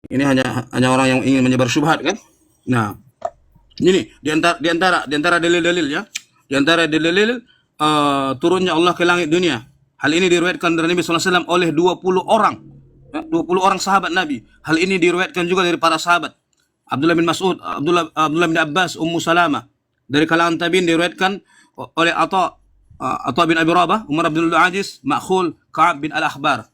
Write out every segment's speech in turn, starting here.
Ini hanya orang yang ingin menyebar syubhat kan. Nah, ini di antara dalil-dalil ya. Di antara dalil turunnya Allah ke langit dunia. Hal ini diriwayatkan dari Nabi SAW oleh 20 orang. Ya, 20 orang sahabat Nabi. Hal ini diriwayatkan juga dari para sahabat. Abdullah bin Mas'ud, Abdullah bin Abbas, Ummu Salamah. Dari kalangan tabi'in diriwayatkan oleh Atha bin Abi Rabah, Umar bin Abdul Aziz, Ma'khul, Ka'ab bin Al-Akhbar.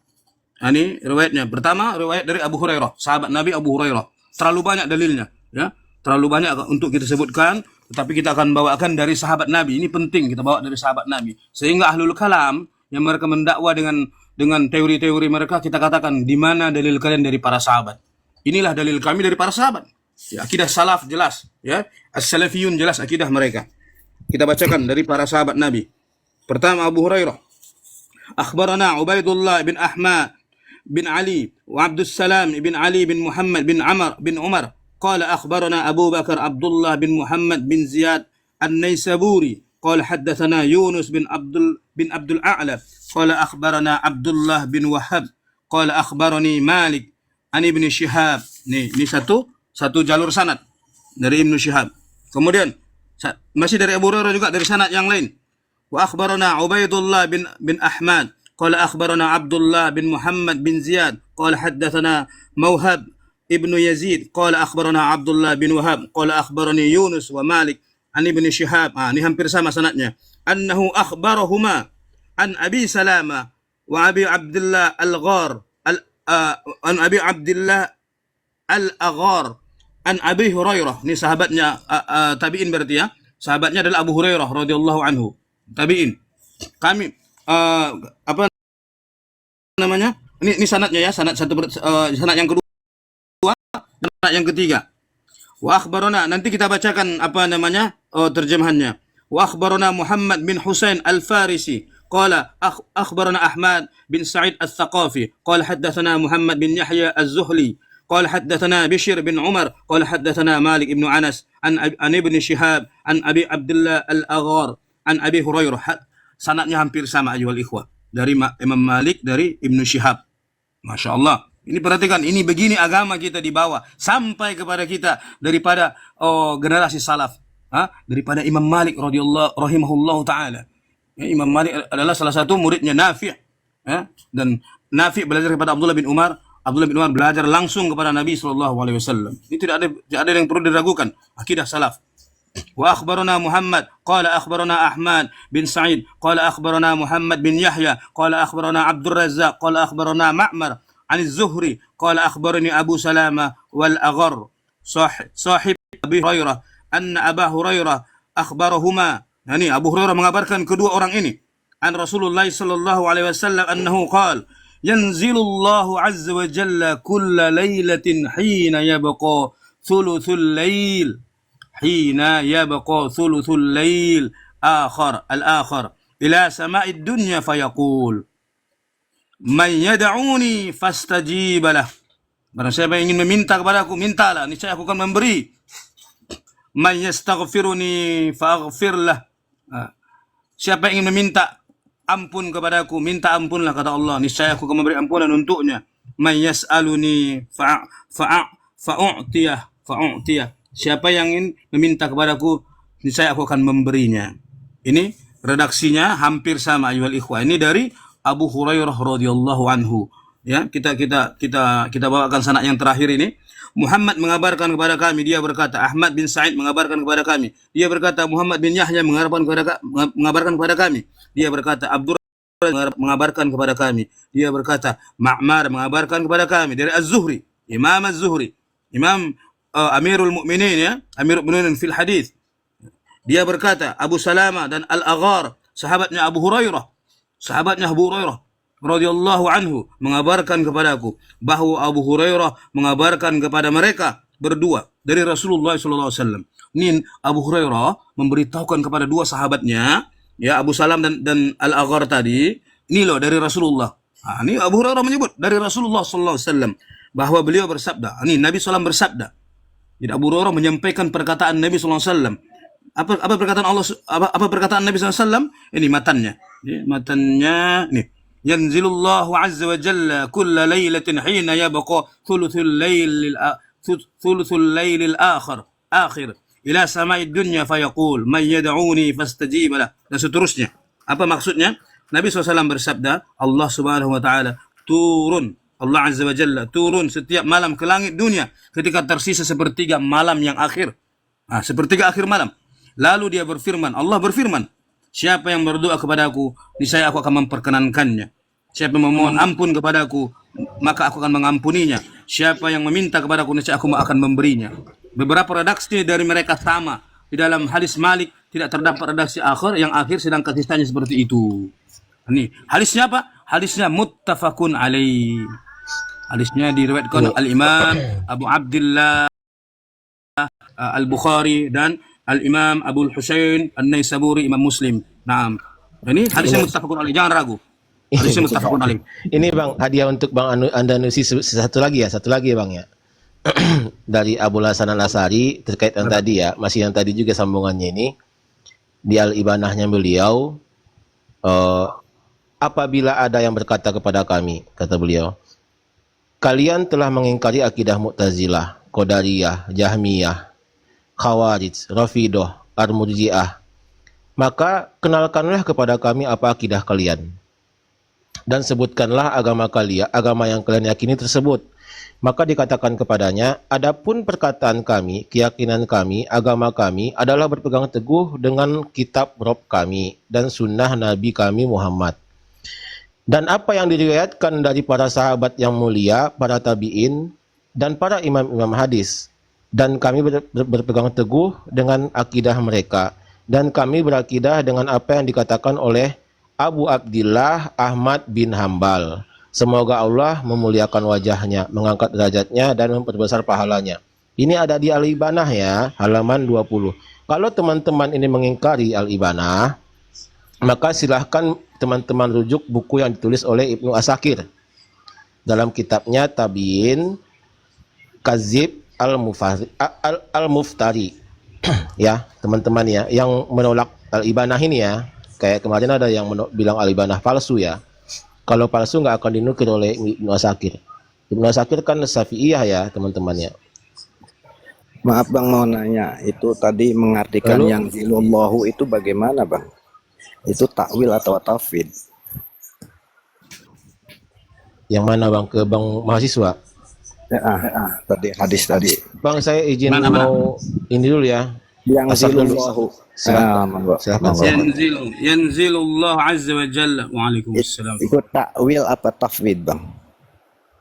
Ini riwayatnya. Pertama, riwayat dari Abu Hurairah, sahabat Nabi Abu Hurairah. Terlalu banyak dalilnya, ya. Terlalu banyak untuk kita sebutkan, tetapi kita akan bawakan dari sahabat Nabi. Ini penting kita bawa dari sahabat Nabi. Sehingga ahlul kalam yang mereka mendakwa dengan teori-teori mereka, kita katakan di mana dalil kalian dari para sahabat. Inilah dalil kami dari para sahabat. Ya, akidah salaf jelas, ya. As-salafiyun jelas akidah mereka. Kita bacakan dari para sahabat Nabi. Pertama Abu Hurairah. Akhbarana Ubaidullah bin Ahmad bin Ali wa Abdus Salam bin Ali bin Muhammad bin Amr bin Umar. Qala akhbarana Abu Bakar Abdullah bin Muhammad bin Ziyad An-Naisaburi. Qala haddathana Yunus bin Abdul A'la. Qala akhbarana Abdullah bin Wahhab. Qala akhbarani Malik an Ibn Shihab. Ini satu jalur sanad dari Ibnu Shihab. Kemudian masih dari Abu Hurairah juga dari sanad yang lain. Wa akhbarana Ubaidullah bin Ahmad qala akhbarana Abdullah bin Muhammad bin Ziyad qala haddatsana Mawhab ibnu Yazid qala akhbarana Abdullah bin Wahab qala akhbarani Yunus wa Malik an Ibn Shihab. Ini hampir sama sanadnya. Annahu akhbarahuma an Abi Salama wa Abi Abdullah Al-Ghar an Abi Abdullah Al-Aghar an Abi Hurairah. Ini sahabatnya tabi'in berarti ya. Sahabatnya adalah Abu Hurairah radhiyallahu anhu. Tabi'in. Kami apa namanya? Ini sanadnya ya, sanad sanad yang kedua, sanad yang ketiga. Wa akhbarana, nanti kita bacakan apa namanya? Terjemahannya. Wa akhbarana Muhammad bin Husain Al-Farisi qala akhbarana Ahmad bin Sa'id Al-Thaqafi qala haddatsana Muhammad bin Yahya Az-Zuhli قال حدثنا بشير بن عمر قال حدثنا مالك بن أنس عن ابن شهاب عن أبي عبد الله الأغار عن أبي هريرة. Sanadnya hampir sama ayuhal ikhwah. Dari Imam Malik, dari Ibnu Shihab. Masya Allah. Ini perhatikan, ini begini agama kita dibawa sampai kepada kita daripada generasi salaf. Daripada Imam Malik rahimahullah ta'ala. Ya, Imam Malik adalah salah satu muridnya Nafi'. Ya, dan Nafi' belajar kepada Abdullah bin Umar. Abdullah bin Umar belajar langsung kepada Nabi SAW. Ini tidak ada yang perlu diragukan. Akidah salaf. Wa akhbarana Muhammad qala akhbarana Ahmad bin Sa'id qala akhbarana Muhammad bin Yahya qala akhbarana Abdul Razzaq qala akhbarana Ma'mar an Az-Zuhri qala akhbarani Abu Salama wal Aghar sahib Abi Hurairah anna Abu Hurairah akhbarahuma. Ini Abu Hurairah mengabarkan kedua orang ini an Rasulullah sallallahu alaihi wasallam annahu qala yanzilullahu azza wa jalla kulla laylatin hina yabqa thuluthul layl al-akhar ila sama'id dunya fayaqul man yad'uni fastajib lah. Barang siapa yang ingin meminta kepadaku, mintalah, niscaya aku akan memberi. Man yastaghfiruni faghfir lah. Siapa yang ingin meminta ampun kepadaku, minta ampunlah, kata Allah, niscaya aku akan memberi ampunan untuknya. Man yas'aluni fa'u'tiyah. Siapa yang ingin meminta kepadaku, niscaya aku akan memberinya. Ini redaksinya hampir sama ayuhal ikhwah. Ini dari Abu Hurairah radhiyallahu anhu. Ya, kita bawakan sanad yang terakhir ini. Muhammad mengabarkan kepada kami, dia berkata. Ahmad bin Sa'id mengabarkan kepada kami, dia berkata. Muhammad bin Yahya mengabarkan kepada kami, dia berkata. Abdur mengabarkan kepada kami, dia berkata. Ma'mar mengabarkan kepada kami dari Az-Zuhri, Imam Az-Zuhri, Imam Amirul Mukminin, ya, Amirul Mukminin fil hadis. Dia berkata. Abu Salama dan Al-Aghar, sahabatnya Abu Hurairah radhiyallahu anhu mengabarkan kepadaku bahwa Abu Hurairah mengabarkan kepada mereka berdua dari Rasulullah sallallahu alaihi wasallam. Ini Abu Hurairah memberitahukan kepada dua sahabatnya, ya, Abu Salam dan Al-Aghar tadi, ini loh dari Rasulullah. Ini Abu Hurairah menyebut dari Rasulullah sallallahu alaihi wasallam bahwa beliau bersabda. Ini Nabi sallallahu bersabda. Jadi Abu Hurairah menyampaikan perkataan Nabi sallallahu alaihi wasallam. Apa perkataan Allah, apa perkataan Nabi sallallahu alaihi wasallam? Ini matannya. Matannya nih. Yanzilullahu azza wa jalla kulla laylatin hina yabqa thuluthul laylil akhir ila sama'id dunya fayaqul man yad'uni fastajib lah, dan seterusnya. Apa maksudnya? Nabi SAW bersabda, Allah Subhanahu wa taala turun, Allah Azza wa Jalla turun setiap malam ke langit dunia ketika tersisa sepertiga malam yang akhir. Sepertiga akhir malam. Lalu dia berfirman, Allah berfirman, siapa yang berdoa kepadaku, niscaya aku akan memperkenankannya. Siapa yang memohon ampun kepadaku, maka aku akan mengampuninya. Siapa yang meminta kepadaku, niscaya aku akan memberinya. Beberapa redaksi dari mereka sama. Di dalam hadis Malik tidak terdapat redaksi akhir yang akhir, sedangkan sisanya seperti itu. Ini hadisnya apa? Hadisnya muttafaqun alaih. Hadisnya diriwayatkan Al-Imam Abu Abdullah Al-Bukhari dan Al-Imam Abu Husain An-Naisaburi, Imam Muslim. Naam. Ini hadisnya muttafaqun alaih, jangan ragu. Hadisnya muttafaqun alaih. Ini Bang, hadiah untuk Bang Andanusi satu lagi ya Bang ya. Dari Abu Hasan Al-Asy'ari terkait yang tadi ya, masih yang tadi juga sambungannya ini. Di Al-Ibanahnya beliau, apabila ada yang berkata kepada kami, kata beliau, kalian telah mengingkari akidah Mu'tazilah, Qadariyah, Jahmiyah, Khawarij, Rafidah, Ar-Murji'ah, maka kenalkanlah kepada kami apa akidah kalian, dan sebutkanlah agama kalian, agama yang kalian yakini tersebut. Maka dikatakan kepadanya, adapun perkataan kami, keyakinan kami, agama kami adalah berpegang teguh dengan kitab Rabb kami dan sunnah Nabi kami Muhammad. Dan apa yang diriwayatkan dari para sahabat yang mulia, para tabi'in, dan para imam-imam hadis. Dan kami berpegang teguh dengan akidah mereka. Dan kami berakidah dengan apa yang dikatakan oleh Abu Abdillah Ahmad bin Hambal. Semoga Allah memuliakan wajahnya, mengangkat derajatnya, dan memperbesar pahalanya. Ini ada di Al-Ibanah ya, halaman 20. Kalau teman-teman ini mengingkari Al-Ibanah, maka silahkan teman-teman rujuk buku yang ditulis oleh Ibnu Asakir dalam kitabnya Tabiin Kazib Al-Muftari. Ya, teman-teman ya, yang menolak Al-Ibanah ini ya. Kayak kemarin ada yang bilang Al-Ibanah palsu ya. Kalau palsu nggak akan dinukil oleh Ibnu Asakir. Ibnu Asakir kan Syafi'iyah ya teman-temannya. Maaf Bang, mau nanya, itu tadi mengartikan Lalu, yang zilullahu itu bagaimana Bang? Itu takwil atau tafwid? yang mana Bang? Ke Bang mahasiswa? Tadi hadis tadi. Bang, saya izin Mana? mau ini dulu ya. Yang Asal dulu. zilullahu. Silakan. Monggo. Silakan. Yanzilullah azza wa jalla. Waalaikumsalam. Ikut takwil apa tafwid Bang?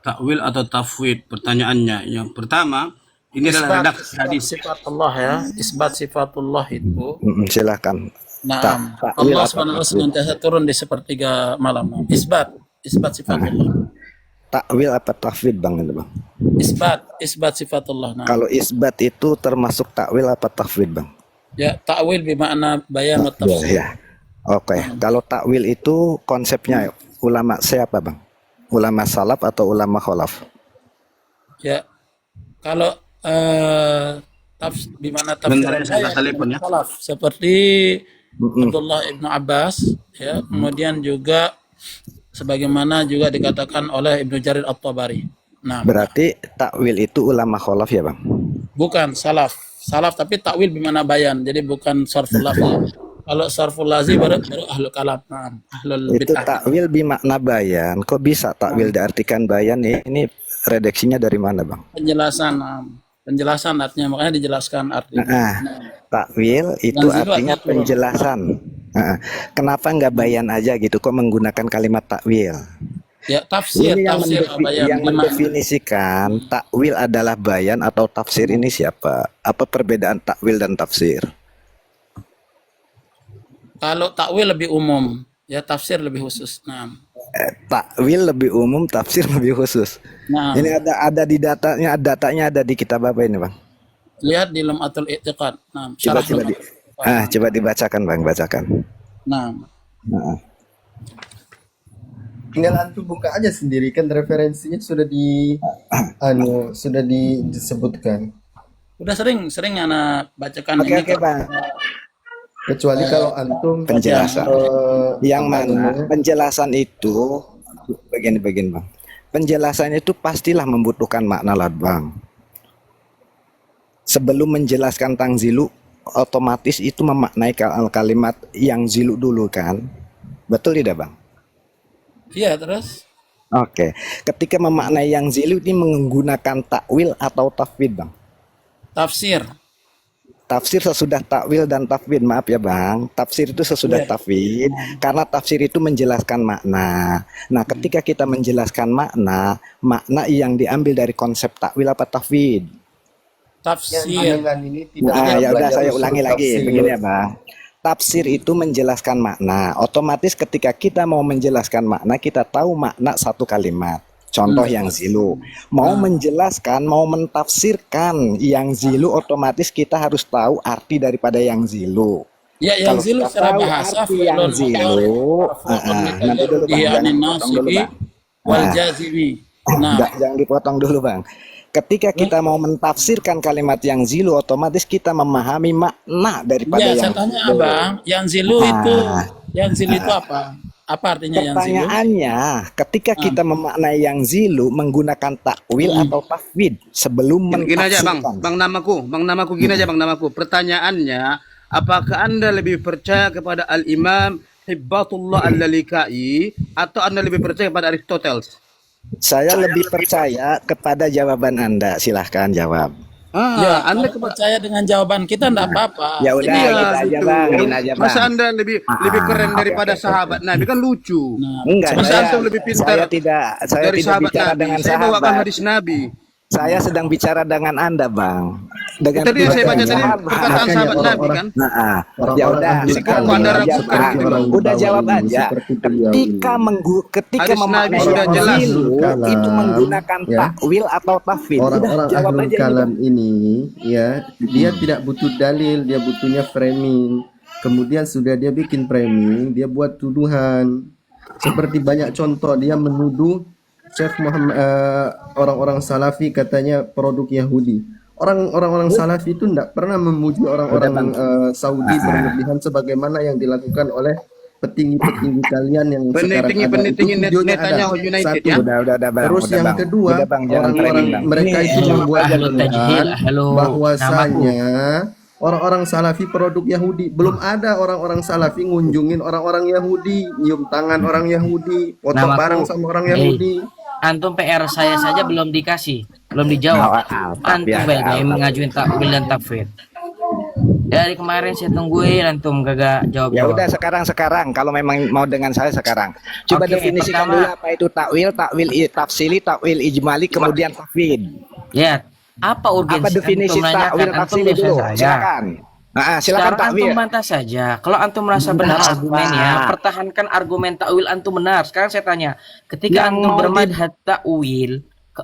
Takwil atau tafwid? Pertanyaannya yang pertama, ini adalah redaksi hadis. Sifat Allah ya, isbat sifatullah itu. Silakan. Nah, Takwil Allah apa SWT tafwid? senantiasa turun di sepertiga malam. Isbat sifatullah. Takwil apa tafwid Bang itu Bang? Isbat sifatullah. Nah, Kalau isbat itu termasuk takwil apa tafwid Bang? ya ta'wil bermakna bayan wa tafsir. Ya. Oke. Kalau takwil itu konsepnya ulama siapa Bang? Ulama salaf atau ulama khalaf? Ya, kalau bermakna Bentar, tafsir saya telepon ya. salaf seperti Abdullah ibnu Abbas, ya, kemudian juga sebagaimana juga dikatakan oleh Ibnu Jarir At-Tabari. Nah, Berarti takwil itu ulama khalaf ya Bang? bukan salaf tapi takwil bimana bayan, jadi bukan sarful lafzi. Kalau sarful lafzi baru ahlul kalam, ahlul Itu bid'ah. takwil bimakna bayan. Kok bisa takwil diartikan bayan? Ini redaksinya dari mana Bang? Penjelasan artinya, makanya dijelaskan artinya. Takwil itu Yang artinya sifatnya penjelasan. Kenapa nggak bayan aja gitu? Kok menggunakan kalimat takwil? Ya, tafsir Ini bayan yang mendefinisikan takwil adalah bayan atau tafsir ini siapa? Apa perbedaan takwil dan tafsir? Kalau takwil lebih umum, ya tafsir lebih khusus. Nah, Takwil lebih umum, tafsir lebih khusus. nah Ini ada di datanya ada di kitab apa ini Bang? lihat di Lum'atul I'tiqad. Nah, Coba syarah coba di, Lum'atul. coba dibacakan Bang, bacakan. Nah, Nah, Tinggal antum buka aja sendiri kan referensinya sudah sudah disebutkan. udah sering anak bacakan Oke ini. oke Bang. Kecuali kalau antum Penjelasan. eh, Yang apa mana namanya? penjelasan itu begini bang. Penjelasannya itu pastilah membutuhkan makna lah bang. Sebelum menjelaskan tentang zilu, otomatis itu memaknai kalimat yang zilu dulu kan. Betul tidak bang? Iya, terus? Oke. Ketika memaknai yang zilu ini menggunakan takwil atau tafwid bang? Tafsir. Tafsir sesudah takwil dan tafwid, maaf ya bang. Tafsir itu sesudah Iya. tafwid, karena tafsir itu menjelaskan makna. Nah, ketika kita menjelaskan makna, makna yang diambil dari konsep takwil apa tafwid? Yang Tafsir. dengan ini tidak Nah, hanya ya udah belajar saya usul ulangi lagi, tafsir. begini ya bang. Tafsir itu menjelaskan makna. Otomatis ketika kita mau menjelaskan makna, kita tahu makna satu kalimat. Contoh yang zilu. Mau menjelaskan, mau mentafsirkan yang zilu, otomatis kita harus tahu arti daripada yang zilu. Ya, yang Kalau zilu kita secara tahu bahasa arti yang fi'lun zilu, marfu'un nanti dulu bang, iya jangan anin dipotong dulu nasibi bang. wal Nah, jazimi. Nah, jangan dipotong dulu bang. Ketika kita mau mentafsirkan kalimat yang zilu, otomatis kita memahami makna daripada ya yang saya tanya zilu. abang, yang zilu itu, Nah, yang zilu itu apa? Apa artinya yang zilu? pertanyaannya, ketika kita memaknai yang zilu menggunakan takwil atau tafwid sebelum Gini aja bang, mentafsirkan. bang namaku gini aja bang namaku. Pertanyaannya, apakah anda lebih percaya kepada Al Imam Hibbatullah Al-Lalikai atau anda lebih percaya kepada Aristoteles? Saya lebih percaya kepada jawaban Anda. Silahkan jawab. Ya, Anda kalau percaya dengan jawaban kita enggak apa-apa. Ya udah, Iya, gitu aja gitu. bang, gini aja bang. Masa anda lebih keren oke, daripada oke. sahabat Nabi kan lucu. Nah, Enggak, Masa saya, antum lebih pintar saya tidak dari sahabat bicara Nabi? dengan Saya bawakan sahabat. hadis Nabi. Saya sedang bicara dengan Anda, bang. Dengan Tadi saya baca tadi sahabat. perkataan Makanya sahabat Nabi orang-orang- kan. Nah, ya Orang-orang udah ahli sekarang Kok Anda kalam ragukan jawab. itu? orang Udah bawah jawab ini, aja. seperti beliau Ketika ini. ketika Hadis Nabi memaknai sudah yang jelas. zilu, Kalam, itu menggunakan ya. takwil atau tafwid. Udah Orang-orang jawab ahlul aja ini, kalam Bang. ini ya, dia tidak butuh dalil, dia butuhnya framing. Kemudian sudah dia bikin framing, dia buat tuduhan. Seperti banyak contoh dia menuduh Syekh Muhammad, orang-orang Salafi katanya produk Yahudi. Orang-orang Salafi itu tidak pernah memuji orang-orang Saudi berlebihan sebagaimana yang dilakukan oleh petinggi-petinggi kalian yang sekarang ada. Itu Petinggi videonya ada. Netanyahu United Satu. ya. Udah bang. Terus udah, yang bang. kedua, Udah, bang, jangan orang-orang framing, bang. mereka Ini itu membuat ahlu tajhil, jaminan ahlu bahwasanya orang-orang Salafi produk Yahudi. Belum ada orang-orang Salafi ngunjungin orang-orang Yahudi, nyium tangan orang Yahudi, foto Namaku- bareng sama orang Hei. Yahudi. Antum PR saya saja belum dikasih, belum dijawab. Antum baik mengajuin takwil dan tafwid. Dari kemarin saya tungguin antum gak jawab. Ya udah sekarang kalau memang mau dengan saya sekarang. Coba Oke, definisikan pertama- dulu apa itu takwil tafsili, takwil ijmali, kemudian tafwid. Ya, apa urgensi Apa definisi antum menanyakan takwil antum tafsili dosen dulu? saya? Silakan. Silakan Sekarang takwil. antum bantah saja. Kalau antum merasa benar argumennya, pertahankan argumen takwil antum benar. Sekarang saya tanya, ketika Yang antum mau bermadhab takwil,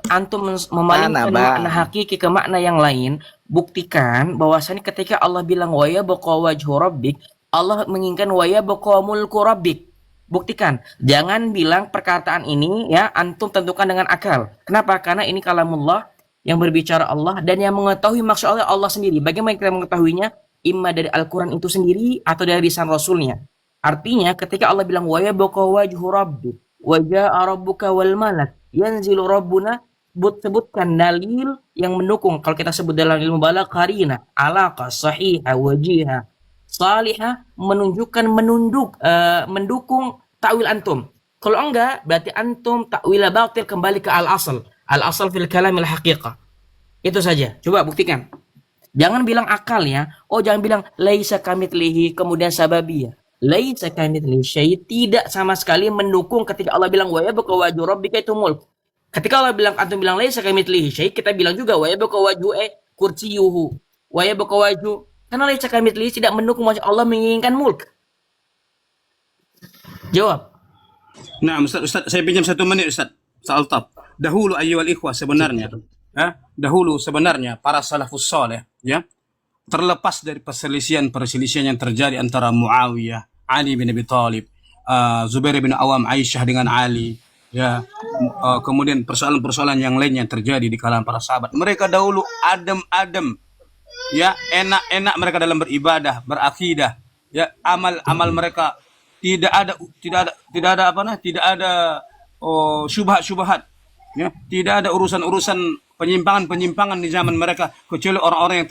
antum memalingkan Mana, Bang? makna hakiki ke makna yang lain, buktikan bahwasanya ketika Allah bilang wa yabqa wajhu rabbik, Allah menginginkan wa yabqa mulku rabbik. Buktikan. Jangan bilang perkataan ini ya antum tentukan dengan akal. Kenapa? Karena ini kalamullah yang berbicara Allah dan yang mengetahui maksud Allah sendiri. Bagaimana kita mengetahuinya? Imma dari Al-Quran itu sendiri atau dari lisan Rasulnya. Artinya ketika Allah bilang wa yabqa wajhu rabbik wa jaa rabbuka wal malak yanzilu rabbuna, sebutkan dalil yang mendukung. Kalau kita sebut dalam ilmu balagh qarina, alaqah sahihah wajihah salihah, menunjukkan mendukung takwil antum. Kalau enggak berarti antum takwil batil, kembali ke al-asl fil kalamil haqiqah. Itu saja. Coba buktikan. Jangan bilang akal ya. Oh, jangan bilang laisa kamitslihi kemudian sababiyah. Laisa kamitslihi syai', tidak sama sekali mendukung ketika Allah bilang wa yabqa wajhu rabbika itu mulk. Ketika Allah bilang, antum bilang laisa kamitslihi syai', kita bilang juga wa yabqa wajhu kursiyuhu. Wa yabqa wajhu, karena laisa kamitslihi tidak mendukung maksud Allah menginginkan mulk. Jawab. Nah, Ustaz, saya pinjam 1 menit Ustaz. Sa'altab. Dahulu ayyuhal ikhwah sebenarnya, dahulu sebenarnya para salafus saleh ya, terlepas dari perselisihan yang terjadi antara Muawiyah, Ali bin Abi Thalib, Zubair bin Awam, Aisyah dengan Ali, ya, kemudian persoalan-persoalan yang lainnya yang terjadi di kalangan para sahabat. Mereka dahulu adem-adem, ya, enak-enak mereka dalam beribadah, berakidah, ya, amal mereka tidak ada syubhat-syubhat. Ya, tidak ada urusan-urusan penyimpangan-penyimpangan di zaman mereka kecuali orang-orang yang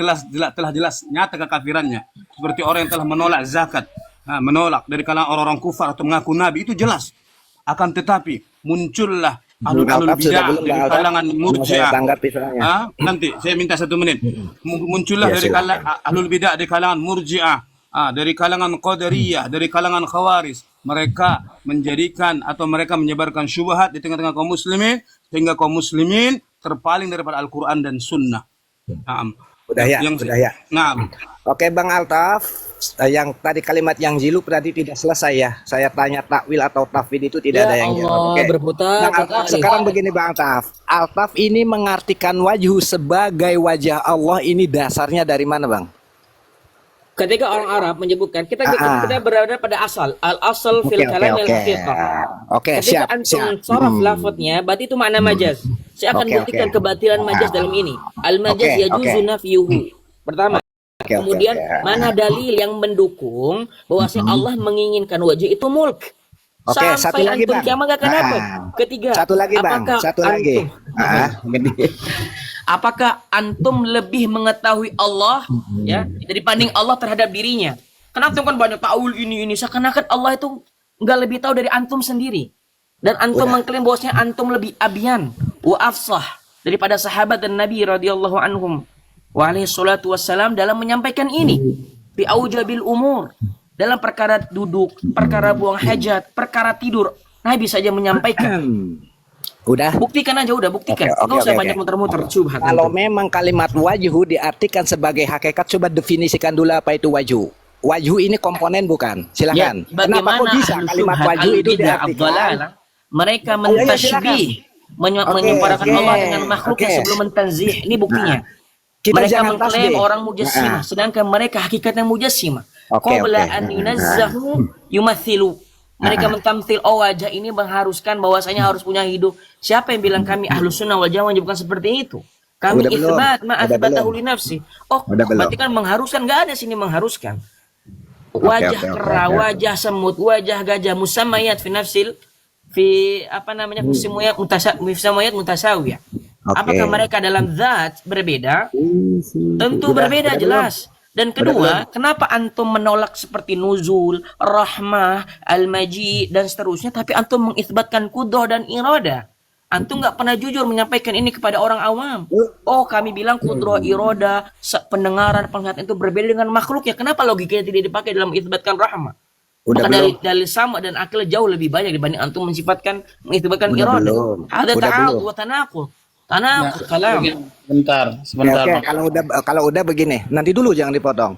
telah jelas nyata kekafirannya. Seperti orang yang telah menolak zakat, menolak dari kalangan orang-orang kufar atau mengaku nabi, itu jelas. Akan tetapi muncullah ahlul bidah dari kalangan murji'ah. Nanti saya minta 1 menit. Muncullah dari kalangan ahlul bidah dari kalangan murji'ah, dari kalangan qadariyah, dari kalangan khawarij. Mereka menjadikan atau mereka menyebarkan syubhat di tengah-tengah kaum muslimin sehingga kaum muslimin terpaling daripada Al-Quran dan Sunnah. Udah ya. Nah, Oke Bang Altaf, yang tadi kalimat yang zilu berarti tidak selesai ya. Saya tanya takwil atau tafwid itu tidak ada yang jawab. Oke. berputar Bang Altaf, sekarang begini Bang Altaf. Altaf ini mengartikan wajhu sebagai wajah Allah ini dasarnya dari mana Bang? Ketika orang Arab menyebutkan kita berada pada asal al-asal fil kalam al haqiqah. Oke, Ketika siap. antum sharaf lafadznya, berarti itu makna majaz. Saya akan buktikan kebatilan majaz dalam ini. Al-majaz yajuzu nafyuhu. Pertama. Kemudian mana dalil yang mendukung bahwasanya Allah menginginkan wajah itu mulk. Oke, satu lagi antum Bang. kiamat gak akan dapat. Ketiga. Satu lagi Bang, satu lagi. Apakah antum lebih mengetahui Allah ya dibanding Allah terhadap dirinya? Karena antum kan banyak ta'awul ini seakan-akan Allah itu nggak lebih tahu dari antum sendiri. Dan antum mengklaim bahwasanya antum lebih abyan wa afsah daripada sahabat dan Nabi radhiyallahu anhum wa alaihi salatu wassalam dalam menyampaikan ini fi aujabil umur, dalam perkara duduk, perkara buang hajat, perkara tidur. Nabi saja menyampaikan. Udah. Buktikan aja, udah buktikan. Nggak usah banyak muter-muter. Kalau memang kalimat wajhu diartikan sebagai hakikat, coba definisikan dulu apa itu wajhu. Wajhu ini komponen bukan? Silakan. Ya, kenapa kok bisa kalimat wajhu itu diartikan? Mereka mentasybih, menyemparakan Allah dengan makhluknya sebelum mentanzih. Ini buktinya. Mereka mengklaim orang mujassimah, sedangkan mereka hakikatnya mujassimah. Qabla an yunazzahu yumathilu. Mereka mentamthil, wajah ini mengharuskan bahwasanya harus punya hidup. Siapa yang bilang kami ahlus sunnah wal jamaah bukan seperti itu? Kami itsbat ma atsbatahu li nafsi. Berarti kan mengharuskan, enggak ada sini mengharuskan. Wajah kera, wajah semut, wajah gajah, musammayat fi nafsil fi musammayat mutasawiyah. Apakah mereka dalam zat berbeda? Tentu berbeda jelas. Dan kedua, kenapa antum menolak seperti nuzul, rahmah, al-maji dan seterusnya, tapi antum mengisbatkan kudrah dan irada? Antum nggak pernah jujur menyampaikan ini kepada orang awam. Kami bilang kudrah, irada, pendengaran, penglihatan itu berbeda dengan makhluk ya. Kenapa logikanya tidak dipakai dalam mengisbatkan rahmah? Maka dalil sama dan akal jauh lebih banyak dibanding antum mengisbatkan irada. Ada ta'arud wa tanaqud. Kalam. Sebentar. Oke, kalau udah begini, nanti dulu jangan dipotong.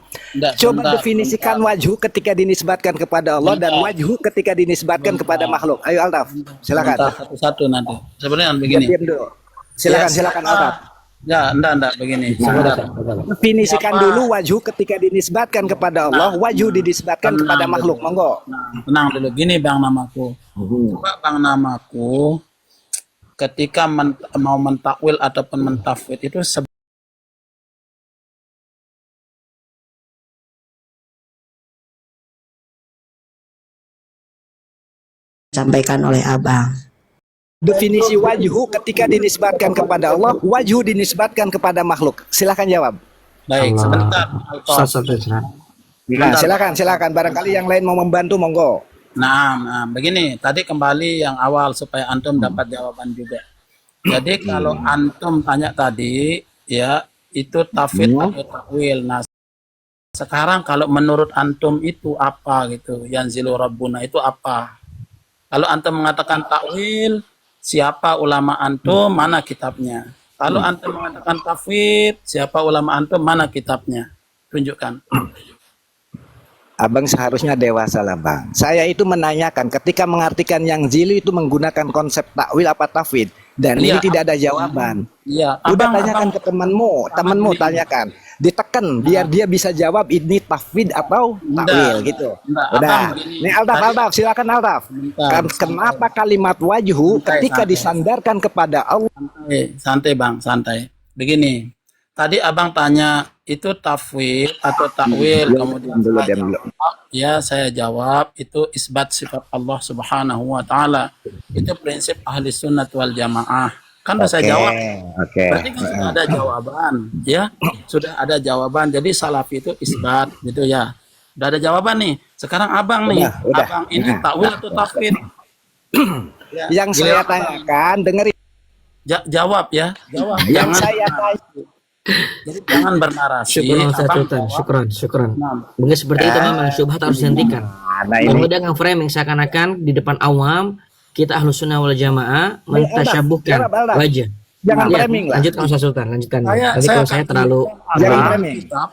Coba definisikan wajhu ketika dinisbatkan kepada Allah dan wajhu ketika dinisbatkan kepada makhluk. Ayo Altaf, silakan. Satu-satu nanti. Sebenarnya begini. Diam dulu. Silakan Altaf. Ya, enggak begini. Sebentar. Definisikan dulu wajhu ketika dinisbatkan kepada Allah, wajhu dinisbatkan kepada makhluk. Monggo. Tenang dulu. Gini Bang Namaku. Coba Bang Namaku, ketika mau mentakwil ataupun mentafwid itu sampaikan oleh Abang. Definisi wajhu ketika dinisbatkan kepada Allah, wajhu dinisbatkan kepada makhluk. Silakan jawab. baik. Sebentar. Nah, silakan. Barangkali yang lain mau membantu, monggo. Nah, begini. Tadi kembali yang awal supaya antum dapat jawaban juga. Jadi kalau antum tanya tadi, ya itu tafwid atau takwil. Nah, sekarang kalau menurut antum itu apa gitu? Yanzilu Rabbuna itu apa? Kalau antum mengatakan takwil, siapa ulama antum, mana kitabnya? Kalau antum mengatakan tafwid, siapa ulama antum, mana kitabnya? Tunjukkan. Abang seharusnya dewasa lah Bang. Saya itu menanyakan ketika mengartikan yang zilu itu menggunakan konsep takwil apa tafwid. Dan ini tidak ada jawaban. Iya. Udah tanyakan ke temanmu tanyakan. Ditekan biar dia bisa jawab ini tafwid atau takwil gitu. Udah. Nih Altaf, silakan Altaf. Kenapa kalimat wajhu ketika disandarkan kepada Allah? Santai Bang, santai. Begini. tadi abang tanya itu tafwid atau takwil, kemudian saya jawab, ya saya jawab itu isbat sifat Allah Subhanahu wa taala. Itu prinsip ahli sunnah wal jamaah. Kan udah saya jawab. Oke. Berarti kan sudah ada jawaban, ya. Sudah ada jawaban. Jadi salafi itu isbat gitu ya. Udah ada jawaban nih. Sekarang abang nih. Udah. Abang ini takwil atau tafwid? Ya, Yang saya tanyakan, dengerin jawab ya. Jawab. yang Jangan saya tanya. jadi jangan bernarasi. Syukran Ustaz Abang Sultan, jawab. syukran. Nah, Mungkin seperti itu memang syubhat harus dihentikan. Nah ini Kemudian nge-framing seakan-akan di depan awam kita ahlus sunnah wal jamaah mentasyabuhkan Alda. wajah. Jangan Ya, framing lah. lanjutkan Ustaz Sultan, lanjutkan. Nanti saya kalau saya akan terlalu tunjukkan Jangan abang framing. kitab.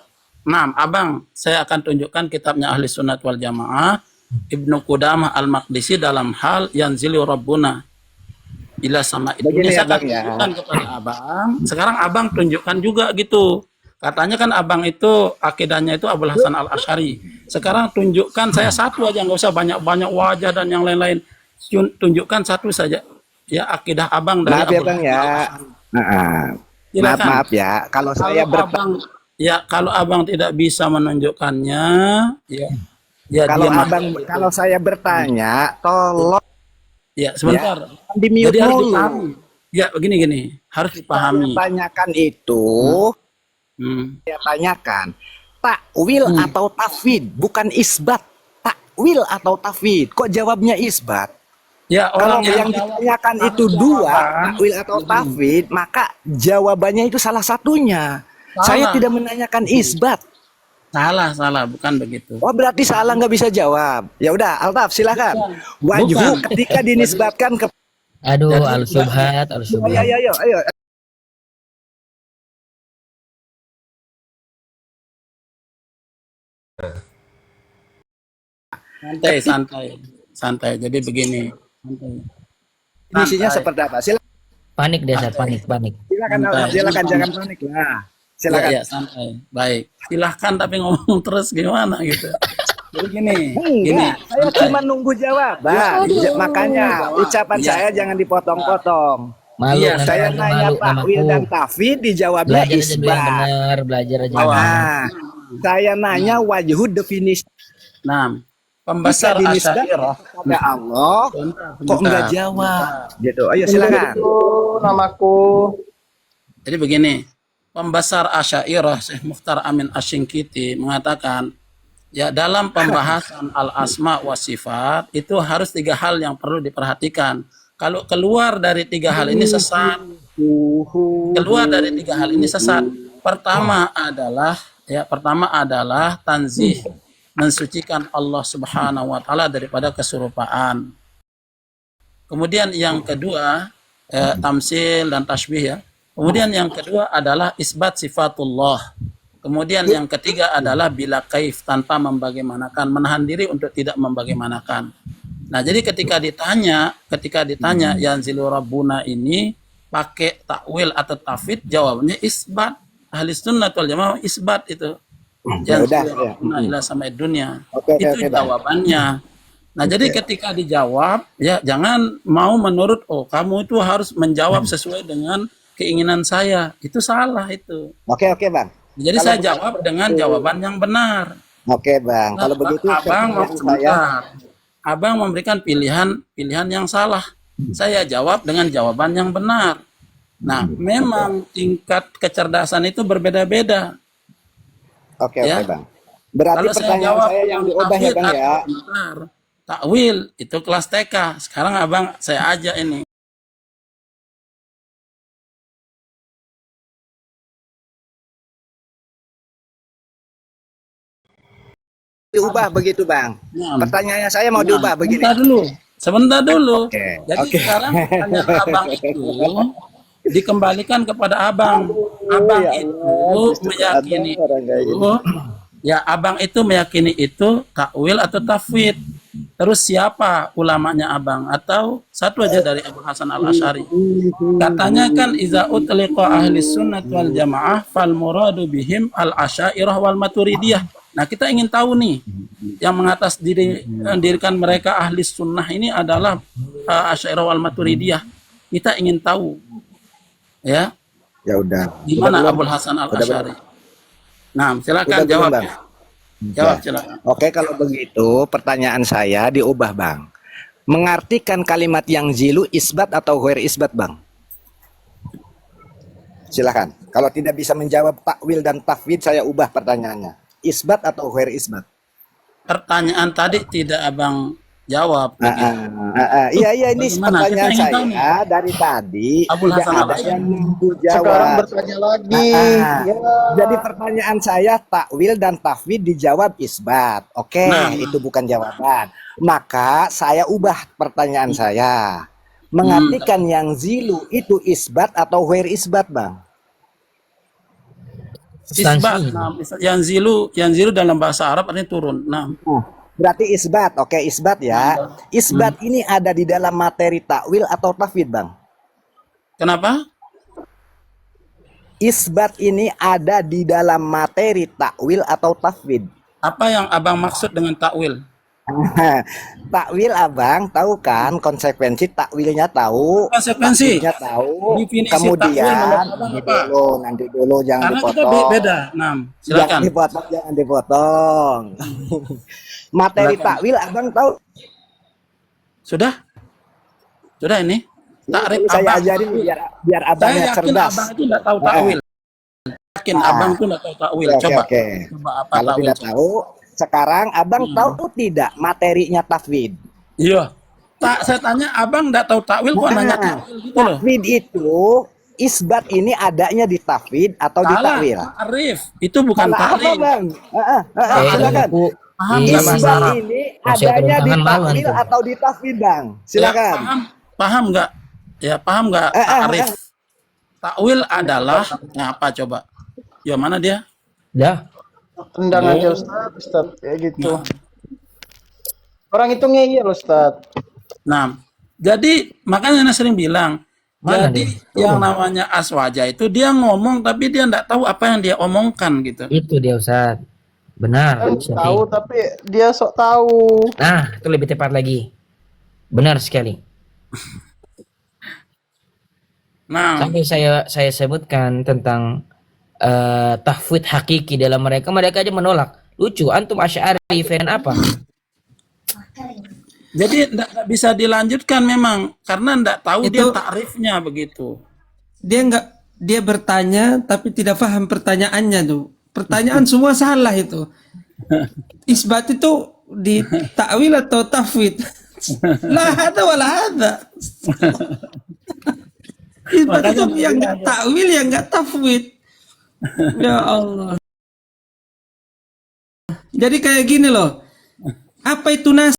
Nah, abang, saya akan tunjukkan kitabnya ahli sunnah wal jamaah Ibnu Qudamah al-Maqdisi dalam hal yanzilu rabbuna ila sama itu. Begini Saya ya, akan Bang, ya. tunjukkan kepada abang. Sekarang abang tunjukkan juga gitu. Katanya kan abang itu akidahnya itu Abul Hasan al-Asy'ari. Sekarang tunjukkan saya satu aja, nggak usah banyak-banyak wajah dan yang lain-lain. Tunjukkan satu saja. Ya akidah abang dari Maaf ya Abul Bang Hasan ya. al-Asy'ari. Maaf Silakan. ya. Kalau saya Kalau abang tidak bisa menunjukkannya, ya kalau saya bertanya, tolong ya sebentar. di mute Jadi harus dulu. dipahami. Ya begini, harus dipahami. Tanyakan itu, Hmm. saya tanyakan takwil atau tafwid, bukan isbat. Takwil atau tafwid. Kok jawabnya isbat? Ya Kalau orang yang jawab ditanyakan harus itu dua, jawaban. takwil atau tafwid, maka jawabannya itu salah satunya. Saya tidak menanyakan isbat. Salah, bukan begitu. Oh berarti salah nggak bisa jawab. Ya udah, Altaf silakan. Wajhu Bukan. ketika dinisbatkan ke aduh Jadi, al-syubhat, al-syubhat. ayo. Santai. Jadi begini. Santai. Isinya seperti apa? Panik deh, Ustaz, panik. Silakan, Santai. silakan jangan panik lah. Silakan. Ya, santai. Baik. Silahkan tapi ngomong terus gimana gitu. Jadi gini. Enggak, saya santai. cuma nunggu jawaban. Makanya ucapan saya jangan dipotong-potong. Malu Iya, nanti Saya malu nanya takwil namaku. dan tafwid dijawabnya Belajar aja dulu yang isbat. benar, belajar aja. yang benar. Nah, saya nanya wajhu definisi Nah, pembesar dinisbat Asy'ariyah. kepada Allah. Kok nggak jawab? Gitu. Ayo silakan. Jadi begini, pembesar Asy'ariyah Syekh Mukhtar Amin Asy-Syinkiti mengatakan, ya dalam pembahasan al-asma wa sifat itu harus 3 hal yang perlu diperhatikan. Kalau keluar dari 3 hal ini sesat. Keluar dari 3 hal ini sesat. Pertama adalah tanzih, mensucikan Allah Subhanahu wa taala daripada keserupaan. Kemudian yang kedua, tamsil dan tasbih ya. Kemudian yang kedua adalah isbat sifatullah. Kemudian yang ketiga adalah bila kaif, tanpa membagaimanakan, menahan diri untuk tidak membagaimanakan. Nah, jadi ketika ditanya yanzilu rabbuna ini pakai takwil atau tafwid, jawabannya isbat. Ahli sunnah wal jamaah isbat itu. Ya udah, Yanzilu rabbuna ila samai dunia. Oke, Itu Bang. jawabannya. Nah, jadi ketika dijawab, ya jangan mau menurut, kamu itu harus menjawab sesuai dengan keinginan saya. Itu salah itu. Oke, Bang. Jadi Kalau saya jawab dengan jawaban yang benar. Oke, Bang. Kalau begitu Abang memberikan pilihan yang salah. Saya jawab dengan jawaban yang benar. Nah, memang tingkat kecerdasan itu berbeda-beda. Oke, Ya. Bang. Berarti Kalau saya pertanyaan jawab saya yang diubah ya, Bang ya. benar. Takwil itu kelas TK. Sekarang abang saya ajak ini. Diubah begitu, Bang. Nah, Pertanyaannya saya mau diubah begini. Sebentar dulu. Oke, Jadi oke. sekarang pertanyaan abang itu dikembalikan kepada abang. Abang itu meyakini itu, ya abang itu meyakini itu takwil atau tafwid. Terus siapa ulamanya abang? Atau satu aja dari Abu Hasan al-Asy'ari. Katanya kan iza utliqa ahli sunnah wal jamaah fal muradu bihim al-asy'ariyah wal maturidiyah. Nah, kita ingin tahu nih, yang dirikan mereka ahli sunnah ini adalah Asy'ariyah wal Maturidiyah. Kita ingin tahu, ya. Ya udah. Di Udah mana belum? Abul Hasan Al Udah belum? Asy'ari? Nah, silakan Udah belum, jawab Bang? ya. Jawab Udah. silakan. Oke, kalau begitu pertanyaan saya diubah, Bang. Mengartikan kalimat yang zilu isbat atau ghair isbat, Bang? Silakan. Kalau tidak bisa menjawab takwil dan tafwid, saya ubah pertanyaannya. Isbat atau ghair isbat? Pertanyaan tadi tidak Abang jawab begitu. Iya, ini Bagaimana? Kita pertanyaan ingin tahu nih. saya dari tadi Abul tidak Hasan ada Al-Asy'ari. yang mampu Sekarang jawab. bertanya lagi. Ya. Jadi pertanyaan saya takwil dan tafwid dijawab isbat. Oke, Nah. itu bukan jawaban. Maka saya ubah pertanyaan saya. Mengartikan yang zilu itu isbat atau ghair isbat, Bang? Isbat. Nah, yang zilu dalam bahasa Arab artinya turun. Nah, Berarti isbat. Oke, isbat ya. Isbat ini ada di dalam materi takwil atau tafwid, Bang? kenapa? Isbat ini ada di dalam materi takwil atau tafwid? Apa yang Abang maksud dengan takwil? Takwil, Abang tahu kan konsekuensi takwilnya, tahu Konsekuensi. takwilnya tahu, Definisi kemudian takwil menurut Abang apa? nanti dulu jangan Karena kita dipotong, beda. Nah, silakan. jangan dipotong. Materi Silakan. takwil Abang tahu? Sudah? Sudah ini? Takrif Ini saya Abang. ajarin biar Saya Abangnya yakin cerdas. Abang itu tidak tahu takwil. Yakin Abang itu tidak tahu takwil. Oke, Coba. oke. Coba apa Kalau takwil? tidak tahu, sekarang Abang tahu tidak materinya tafwid? Iya. Saya tanya Abang tidak tahu takwil kok nanya takwil gitu loh. Tafwid itu isbat ini adanya di tafwid atau di Salah. takwil? Ta'rif. Itu bukan Salah apa, takrif. Bang? Silakan. Paham Iya, nggak bahasa Isbat Arab. ini Masih adanya di tangan lawan takwil tuh. atau di tafwid, Bang? Ya, Silakan. paham nggak? Ya paham nggak ta'rif? Takwil adalah apa coba? Ya mana dia? Dah. Tendang aja Ustaz, kayak gitu. Orang itu ngeyel Ustaz. Nah, jadi makanya saya sering bilang, Mana jadi dia? yang namanya aswaja itu dia ngomong tapi dia nggak tahu apa yang dia omongkan gitu. Itu dia Ustaz. Benar. Kan Syafiq. tahu tapi dia sok tahu. Nah, itu lebih tepat lagi. Benar sekali. Nah, Sampai saya sebutkan tentang tahfidz hakiki dalam mereka aja menolak. Lucu, antum Asy'ari fan apa? jadi nggak bisa dilanjutkan memang karena nggak tahu dia Itu- takrifnya begitu. Dia bertanya tapi tidak paham pertanyaannya tuh. Pertanyaan semua salah itu. Isbat itu di takwil atau tafwid? La hada wala hada. Isbat Makanya itu yang nggak takwil, yang nggak tafwid. Ya Allah. Jadi kayak gini loh. Apa itu nasi?